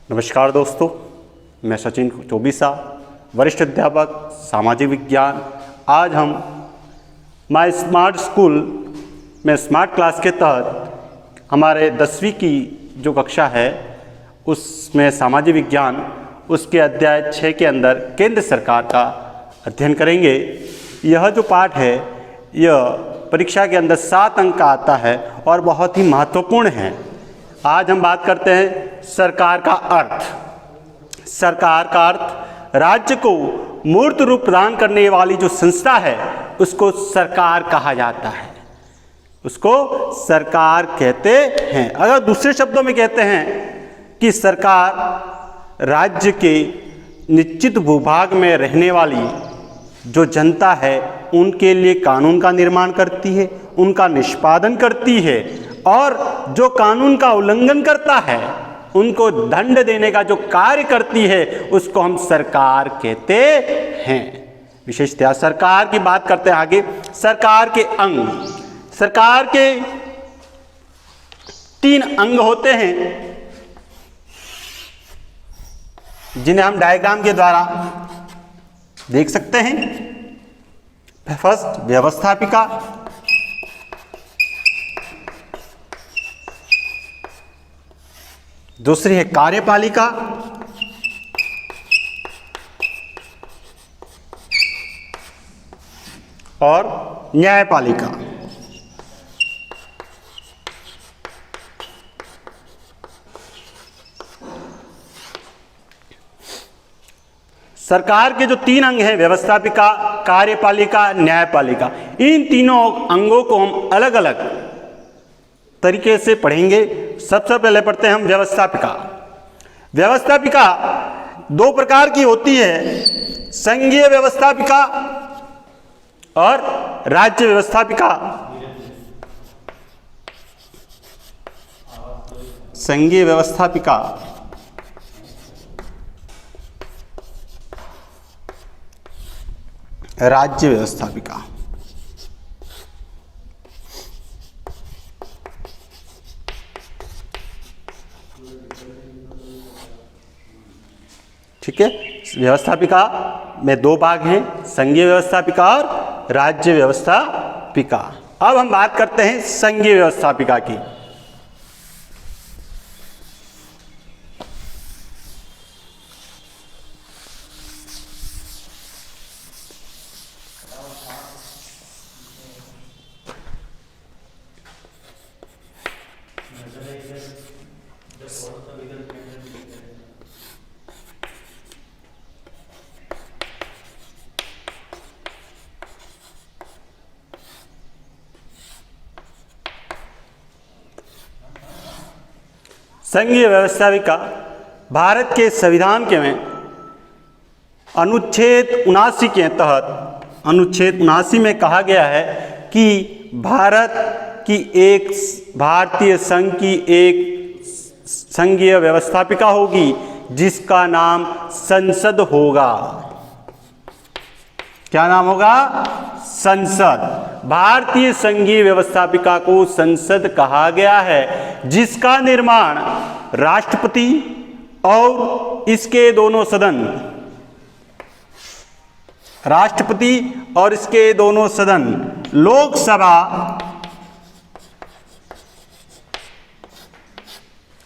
नमस्कार दोस्तों, मैं सचिन चौबीसा, वरिष्ठ अध्यापक सामाजिक विज्ञान। आज हम माय स्मार्ट स्कूल में स्मार्ट क्लास के तहत हमारे 10वीं की जो कक्षा है उसमें सामाजिक विज्ञान उसके अध्याय 6 के अंदर केंद्र सरकार का अध्ययन करेंगे। यह जो पाठ है यह परीक्षा के अंदर 7 अंक का आता है और बहुत ही महत्वपूर्ण है। आज हम बात करते हैं सरकार का अर्थ। सरकार का अर्थ राज्य को मूर्त रूप प्रदान करने वाली जो संस्था है उसको सरकार कहा जाता है, उसको सरकार कहते हैं। अगर दूसरे शब्दों में कहते हैं कि सरकार राज्य के निश्चित भूभाग में रहने वाली जो जनता है उनके लिए कानून का निर्माण करती है, उनका निष्पादन करती है और जो कानून का उल्लंघन करता है उनको दंड देने का जो कार्य करती है उसको हम सरकार कहते हैं। विशेषतः सरकार की बात करते हैं आगे। सरकार के अंग, सरकार के 3 अंग होते हैं जिन्हें हम डायग्राम के द्वारा देख सकते हैं। फर्स्ट व्यवस्थापिका, दूसरी है कार्यपालिका और न्यायपालिका। सरकार के जो 3 अंग हैं, व्यवस्थापिका, कार्यपालिका, न्यायपालिका, इन तीनों अंगों को हम अलग अलग तरीके से पढ़ेंगे। सबसे पहले पढ़ते हैं हम व्यवस्थापिका। व्यवस्थापिका 2 प्रकार की होती है, संघीय व्यवस्थापिका और राज्य व्यवस्थापिका। संघीय व्यवस्थापिका राज्य व्यवस्थापिका। ठीक है, व्यवस्थापिका में 2 भाग हैं, संघीय व्यवस्थापिका और राज्य व्यवस्थापिका। अब हम बात करते हैं संघीय व्यवस्थापिका की। संघीय व्यवस्थापिका भारत के संविधान के में अनुच्छेद 79 के तहत, अनुच्छेद 79 में कहा गया है कि भारतीय संघ की एक संघीय व्यवस्थापिका होगी जिसका नाम संसद होगा। क्या नाम होगा? संसद। भारतीय संघीय व्यवस्थापिका को संसद कहा गया है जिसका निर्माण राष्ट्रपति और इसके दोनों सदन, राष्ट्रपति और इसके दोनों सदन, लोकसभा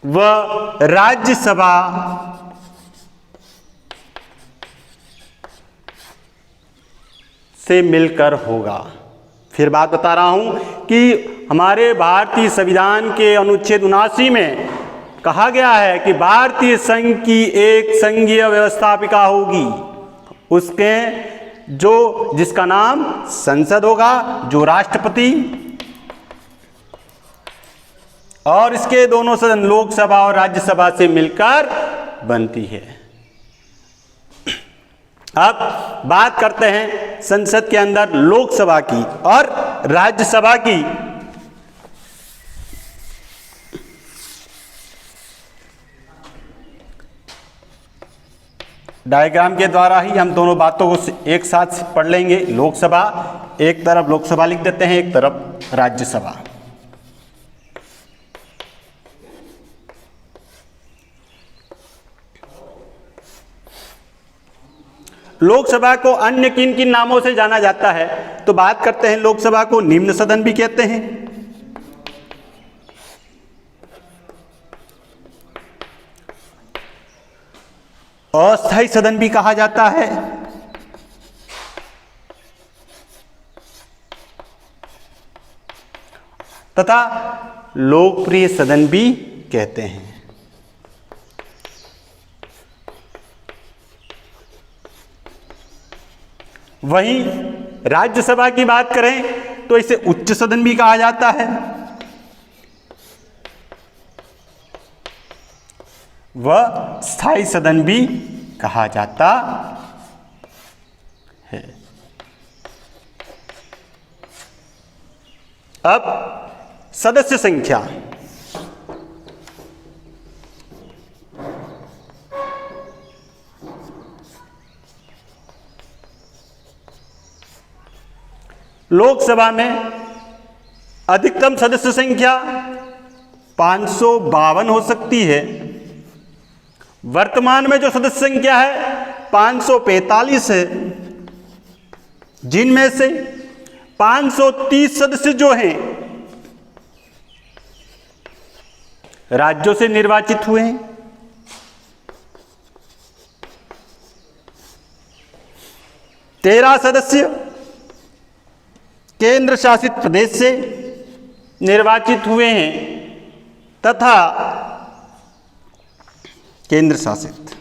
व राज्यसभा से मिलकर होगा। फिर बात बता रहा हूं कि हमारे भारतीय संविधान के अनुच्छेद 79 में कहा गया है कि भारतीय संघ की एक संघीय व्यवस्थापिका होगी, उसके जिसका नाम संसद होगा, जो राष्ट्रपति और इसके दोनों सदन लोकसभा और राज्यसभा से मिलकर बनती है। अब बात करते हैं संसद के अंदर लोकसभा की और राज्यसभा की। डायग्राम के द्वारा ही हम दोनों बातों को एक साथ पढ़ लेंगे। लोकसभा, एक तरफ लोकसभा लिख देते हैं, एक तरफ राज्यसभा। लोकसभा को अन्य किन किन नामों से जाना जाता है? तो बात करते हैं, लोकसभा को निम्न सदन भी कहते हैं, अस्थायी सदन भी कहा जाता है, तथा लोकप्रिय सदन भी कहते हैं। वहीं राज्यसभा की बात करें तो इसे उच्च सदन भी कहा जाता है, वह स्थायी सदन भी कहा जाता है। अब सदस्य संख्या, लोकसभा में अधिकतम सदस्य संख्या 552 हो सकती है। वर्तमान में जो सदस्य संख्या है 545 है, जिनमें से 530 सदस्य जो हैं राज्यों से निर्वाचित हुए हैं, 13 सदस्य केंद्र शासित प्रदेश से निर्वाचित हुए हैं तथा केंद्र शासित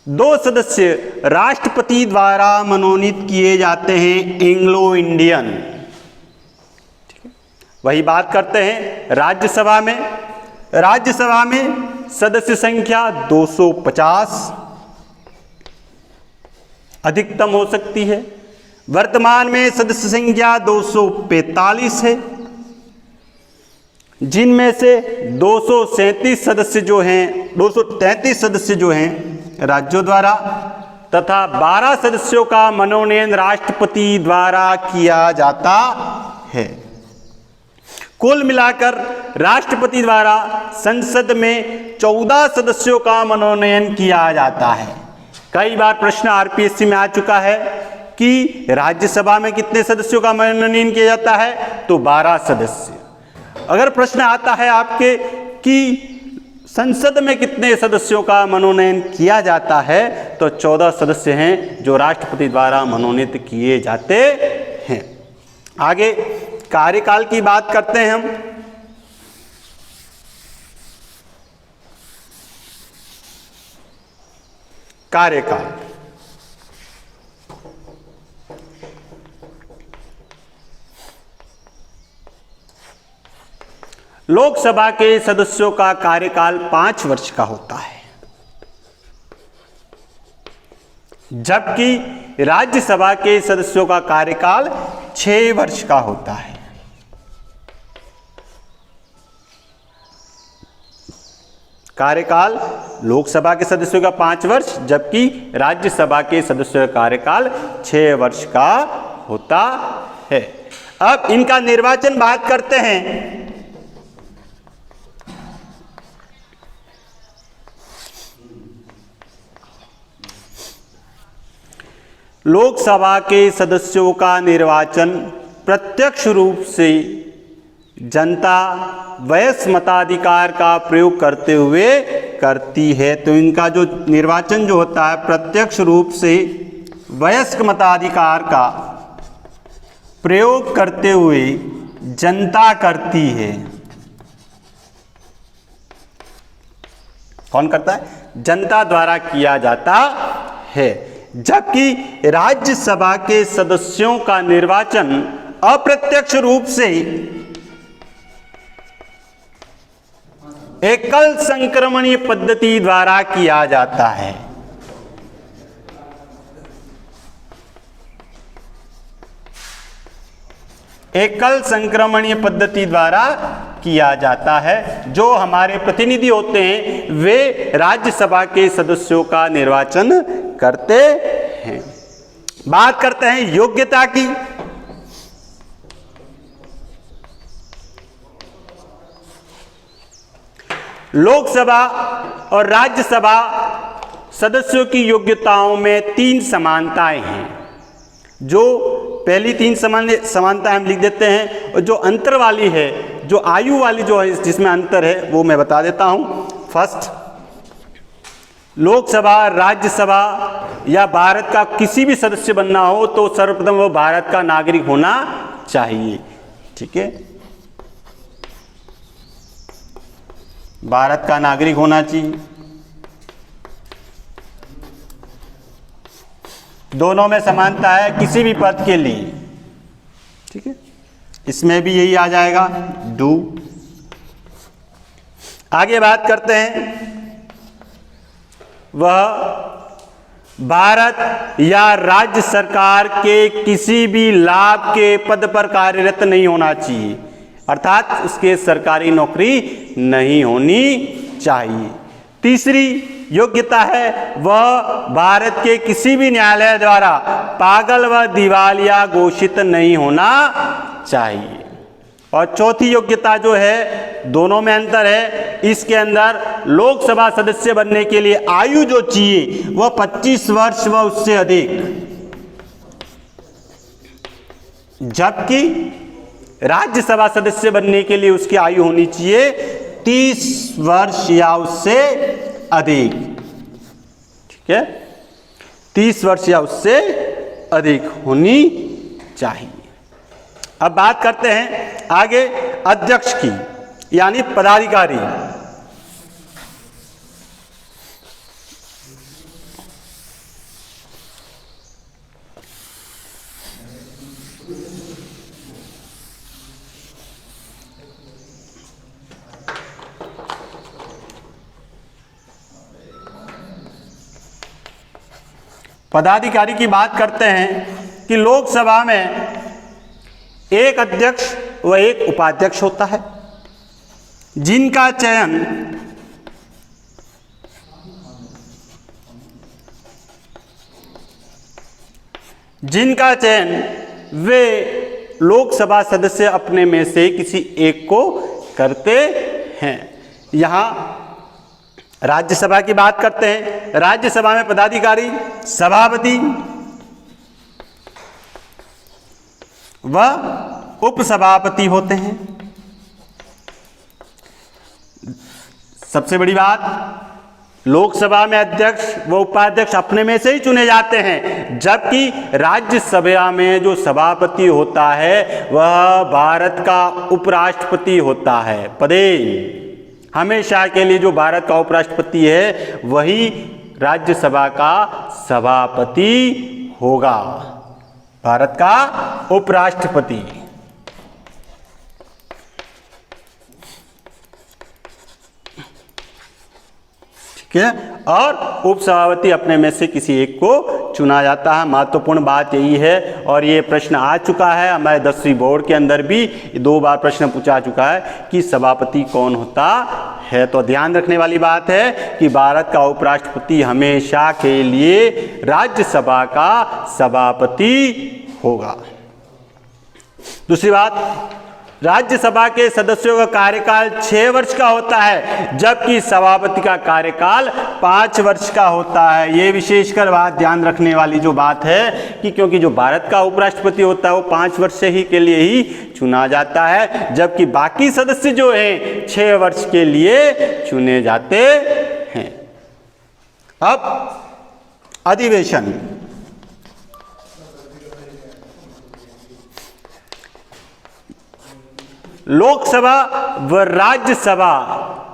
2 सदस्य राष्ट्रपति द्वारा मनोनीत किए जाते हैं, एंग्लो इंडियन। वही बात करते हैं राज्यसभा में। राज्यसभा में सदस्य संख्या 250 अधिकतम हो सकती है। वर्तमान में सदस्य संख्या 245 है, जिनमें से 237 सदस्य जो हैं 233 सदस्य जो हैं राज्यों द्वारा तथा 12 सदस्यों का मनोनयन राष्ट्रपति द्वारा किया जाता है। कुल मिलाकर राष्ट्रपति द्वारा संसद में 14 सदस्यों का मनोनयन किया जाता है। कई बार प्रश्न आरपीएससी में आ चुका है कि राज्यसभा में कितने सदस्यों का मनोनयन किया जाता है, तो 12 सदस्य। अगर प्रश्न आता है आपके कि संसद में कितने सदस्यों का मनोनयन किया जाता है, तो 14 सदस्य हैं जो राष्ट्रपति द्वारा मनोनीत किए जाते हैं। आगे कार्यकाल की बात करते हैं हम। कार्यकाल, लोकसभा के सदस्यों का कार्यकाल 5 वर्ष का होता है, जबकि राज्यसभा के सदस्यों का कार्यकाल 6 वर्ष का होता है। कार्यकाल लोकसभा के सदस्यों का 5 वर्ष, जबकि राज्यसभा के सदस्यों का कार्यकाल 6 वर्ष का होता है। अब इनका निर्वाचन बात करते हैं। लोकसभा के सदस्यों का निर्वाचन प्रत्यक्ष रूप से जनता वयस्क मताधिकार का प्रयोग करते हुए करती है। तो इनका जो निर्वाचन जो होता है प्रत्यक्ष रूप से वयस्क मताधिकार का प्रयोग करते हुए जनता करती है। कौन करता है? जनता द्वारा किया जाता है। जबकि राज्यसभा के सदस्यों का निर्वाचन अप्रत्यक्ष रूप से एकल संक्रमणीय पद्धति द्वारा किया जाता है। एकल संक्रमणीय पद्धति द्वारा किया जाता है। जो हमारे प्रतिनिधि होते हैं वे राज्यसभा के सदस्यों का निर्वाचन करते हैं। बात करते हैं योग्यता की। लोकसभा और राज्यसभा सदस्यों की योग्यताओं में 3 समानताएं हैं। जो पहली 3 समानताएं हम लिख देते हैं, और जो अंतर वाली है, जो आयु वाली जो है जिसमें अंतर है, वो मैं बता देता हूं। फर्स्ट, लोकसभा, राज्यसभा या भारत का किसी भी सदस्य बनना हो तो सर्वप्रथम वो भारत का नागरिक होना चाहिए। ठीक है, भारत का नागरिक होना चाहिए। दोनों में समानता है किसी भी पद के लिए। ठीक है, इसमें भी यही आ जाएगा, डू। आगे बात करते हैं, वह भारत या राज्य सरकार के किसी भी लाभ के पद पर कार्यरत नहीं होना चाहिए, अर्थात उसके सरकारी नौकरी नहीं होनी चाहिए। तीसरी योग्यता है, वह भारत के किसी भी न्यायालय द्वारा पागल व दिवालिया घोषित नहीं होना चाहिए। और चौथी योग्यता जो है, दोनों में अंतर है, इसके अंदर लोकसभा सदस्य बनने के लिए आयु जो चाहिए वह 25 वर्ष व उससे अधिक, जबकि राज्यसभा सदस्य बनने के लिए उसकी आयु होनी चाहिए 30 वर्ष या उससे अधिक। ठीक है, 30 वर्ष या उससे अधिक होनी चाहिए। अब बात करते हैं आगे अध्यक्ष की, यानी पदाधिकारी। पदाधिकारी की बात करते हैं कि लोकसभा में एक अध्यक्ष व एक उपाध्यक्ष होता है, जिनका चयन वे लोकसभा सदस्य अपने में से किसी एक को करते हैं। यहां राज्यसभा की बात करते हैं। राज्यसभा में पदाधिकारी सभापति व उपसभापति होते हैं। सबसे बड़ी बात, लोकसभा में अध्यक्ष व उपाध्यक्ष अपने में से ही चुने जाते हैं, जबकि राज्यसभा में जो सभापति होता है वह भारत का उपराष्ट्रपति होता है। पदे हमेशा के लिए जो भारत का उपराष्ट्रपति है वही राज्यसभा का सभापति होगा, भारत का उपराष्ट्रपति। ठीक है, और उपसभापति अपने में से किसी एक को चुना जाता है। महत्वपूर्ण बात यही है, और ये प्रश्न आ चुका है हमारे 10वीं बोर्ड के अंदर भी 2 बार प्रश्न पूछा चुका है कि सभापति कौन होता है। तो ध्यान रखने वाली बात है कि भारत का उपराष्ट्रपति हमेशा के लिए राज्यसभा का सभापति होगा। दूसरी बात, राज्यसभा के सदस्यों का कार्यकाल 6 वर्ष का होता है, जबकि सभापति का कार्यकाल 5 वर्ष का होता है। ये विशेषकर बात ध्यान रखने वाली जो बात है कि क्योंकि जो भारत का उपराष्ट्रपति होता है वो 5 वर्ष ही के लिए ही चुना जाता है, जबकि बाकी सदस्य जो हैं 6 वर्ष के लिए चुने जाते हैं। अब अधिवेशन, लोकसभा व राज्यसभा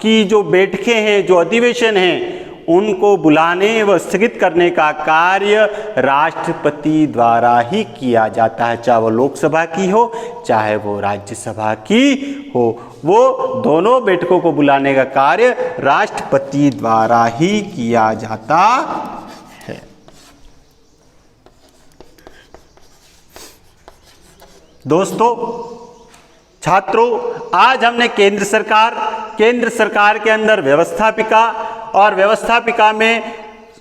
की जो बैठकें हैं, जो अधिवेशन हैं, उनको बुलाने व स्थगित करने का कार्य राष्ट्रपति द्वारा ही किया जाता है, चाहे वो लोकसभा की हो चाहे वो राज्यसभा की हो। वो दोनों बैठकों को बुलाने का कार्य राष्ट्रपति द्वारा ही किया जाता है। दोस्तों, छात्रों, आज हमने केंद्र सरकार के अंदर व्यवस्थापिका और व्यवस्थापिका में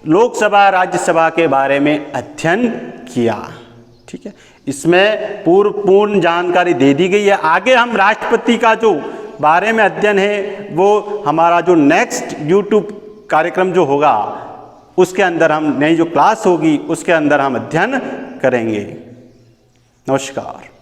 लोकसभा राज्यसभा के बारे में अध्ययन किया। ठीक है, इसमें पूर्ण जानकारी दे दी गई है। आगे हम राष्ट्रपति का जो बारे में अध्ययन है वो हमारा जो नेक्स्ट यूट्यूब कार्यक्रम जो होगा उसके अंदर हम नई जो क्लास होगी उसके अंदर हम अध्ययन करेंगे। नमस्कार।